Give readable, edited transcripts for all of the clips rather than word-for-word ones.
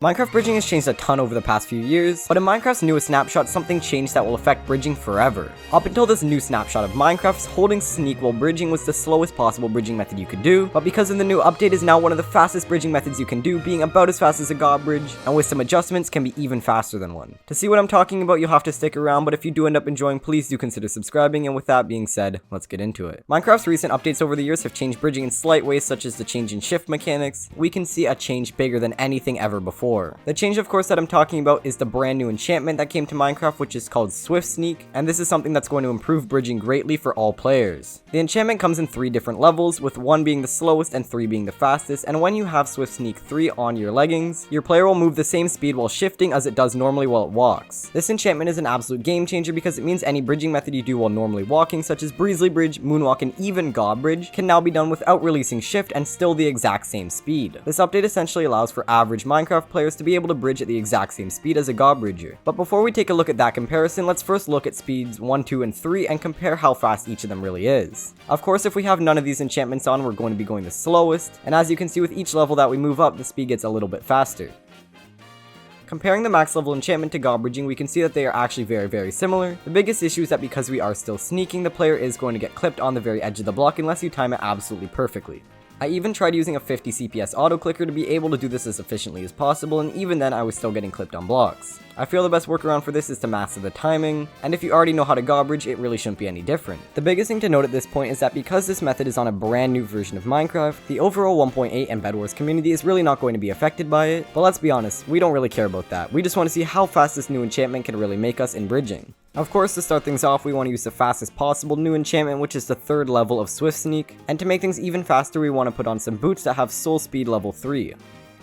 Minecraft bridging has changed a ton over the past few years, but in Minecraft's newest snapshot, something changed that will affect bridging forever. Up until this new snapshot of Minecraft, holding sneak while bridging was the slowest possible bridging method you could do, but because of the new update is now one of the fastest bridging methods you can do, being about as fast as a god bridge, and with some adjustments can be even faster than one. To see what I'm talking about, you'll have to stick around, but if you do end up enjoying, please do consider subscribing, and with that being said, let's get into it. Minecraft's recent updates over the years have changed bridging in slight ways, such as the change in shift mechanics. We can see a change bigger than anything ever before. The change of course that I'm talking about is the brand new enchantment that came to Minecraft, which is called Swift Sneak, and this is something that's going to improve bridging greatly for all players. The enchantment comes in 3 different levels, with 1 being the slowest and 3 being the fastest, and when you have Swift Sneak 3 on your leggings, your player will move the same speed while shifting as it does normally while it walks. This enchantment is an absolute game changer because it means any bridging method you do while normally walking, such as Breezely Bridge, Moonwalk, and even God Bridge, can now be done without releasing shift and still the exact same speed. This update essentially allows for average Minecraft players to be able to bridge at the exact same speed as a god bridger. But before we take a look at that comparison, let's first look at speeds 1, 2, and 3 and compare how fast each of them really is. Of course, if we have none of these enchantments on, we're going to be going the slowest, and as you can see with each level that we move up, the speed gets a little bit faster. Comparing the max level enchantment to god bridging, we can see that they are actually very similar. The biggest issue is that because we are still sneaking, the player is going to get clipped on the very edge of the block unless you time it absolutely perfectly. I even tried using a 50 CPS auto clicker to be able to do this as efficiently as possible, and even then I was still getting clipped on blocks. I feel the best workaround for this is to master the timing, and if you already know how to god bridge, it really shouldn't be any different. The biggest thing to note at this point is that because this method is on a brand new version of Minecraft, the overall 1.8 and Bed Wars community is really not going to be affected by it, but let's be honest, we don't really care about that. We just want to see how fast this new enchantment can really make us in bridging. Of course, to start things off, we want to use the fastest possible new enchantment, which is the 3rd level of Swift Sneak, and to make things even faster, we want to put on some boots that have soul speed level 3.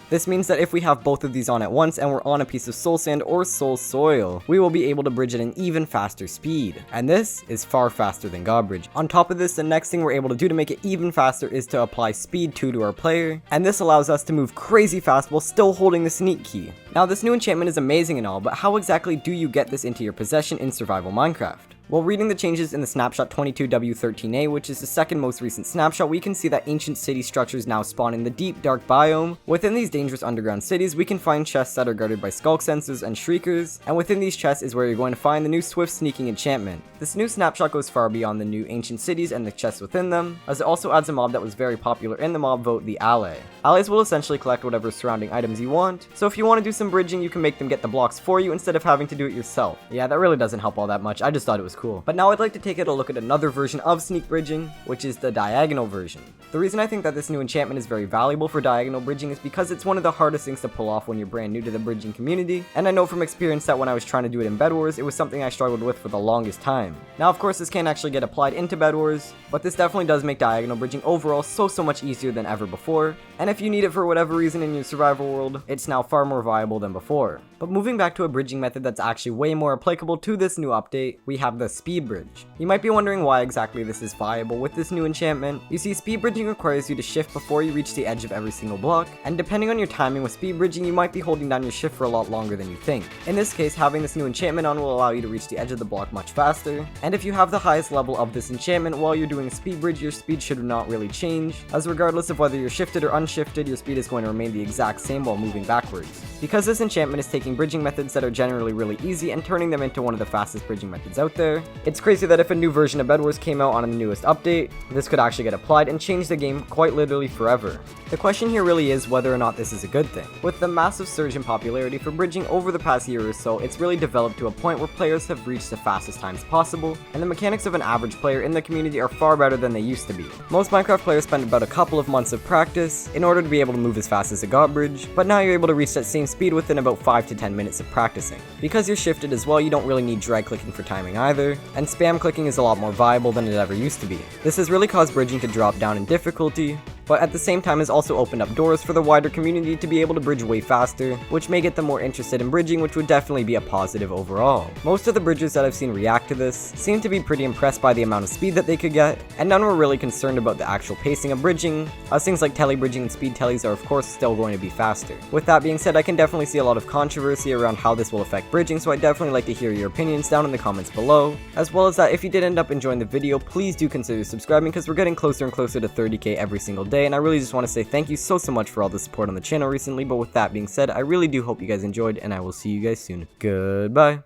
This means that if we have both of these on at once and we're on a piece of soul sand or soul soil, we will be able to bridge at an even faster speed. And this is far faster than god bridge. On top of this, the next thing we're able to do to make it even faster is to apply speed 2 to our player, and this allows us to move crazy fast while still holding the sneak key. Now this new enchantment is amazing and all, but how exactly do you get this into your possession in survival Minecraft? While reading the changes in the snapshot 22W13A, which is the second most recent snapshot, we can see that ancient city structures now spawn in the deep dark biome. Within these dangerous underground cities, we can find chests that are guarded by skulk sensors and shriekers, and within these chests is where you're going to find the new swift sneaking enchantment. This new snapshot goes far beyond the new ancient cities and the chests within them, as it also adds a mob that was very popular in the mob vote, the ally. Allies will essentially collect whatever surrounding items you want, so if you want to do some bridging, you can make them get the blocks for you instead of having to do it yourself. Yeah, that really doesn't help all that much, I just thought it was cool. But now I'd like to take a look at another version of sneak bridging, which is the diagonal version. The reason I think that this new enchantment is very valuable for diagonal bridging is because it's one of the hardest things to pull off when you're brand new to the bridging community, and I know from experience that when I was trying to do it in Bed Wars, it was something I struggled with for the longest time. Now of course this can't actually get applied into Bed Wars, but this definitely does make diagonal bridging overall so much easier than ever before, and if you need it for whatever reason in your survival world, it's now far more viable than before. But moving back to a bridging method that's actually way more applicable to this new update, we have the speed bridge. You might be wondering why exactly this is viable with this new enchantment. You see, speed bridging requires you to shift before you reach the edge of every single block, and depending on your timing with speed bridging, you might be holding down your shift for a lot longer than you think. In this case, having this new enchantment on will allow you to reach the edge of the block much faster, and if you have the highest level of this enchantment while you're doing a speed bridge, your speed should not really change, as regardless of whether you're shifted or unshifted, your speed is going to remain the exact same while moving backwards. Because this enchantment is taking bridging methods that are generally really easy and turning them into one of the fastest bridging methods out there, it's crazy that if a new version of Bed Wars came out on the newest update, this could actually get applied and change the game quite literally forever. The question here really is whether or not this is a good thing. With the massive surge in popularity for bridging over the past year or so, it's really developed to a point where players have reached the fastest times possible, and the mechanics of an average player in the community are far better than they used to be. Most Minecraft players spend about a couple of months of practice in order to be able to move as fast as a god bridge, but now you're able to reach that same speed within about 5 to 10 minutes of practicing. Because you're shifted as well, you don't really need drag clicking for timing either, and spam clicking is a lot more viable than it ever used to be. This has really caused bridging to drop down in difficulty, but at the same time has also opened up doors for the wider community to be able to bridge way faster, which may get them more interested in bridging, which would definitely be a positive overall. Most of the bridgers that I've seen react to this seem to be pretty impressed by the amount of speed that they could get, and none were really concerned about the actual pacing of bridging, as things like telly bridging and speed tellies are of course still going to be faster. With that being said, I can definitely see a lot of controversy around how this will affect bridging, so I'd definitely like to hear your opinions down in the comments below, as well as that if you did end up enjoying the video, please do consider subscribing because we're getting closer and closer to 30k every single day. day, and I really just want to say thank you so much for all the support on the channel recently. But with that being said, I really do hope you guys enjoyed, and I will see you guys soon. Goodbye.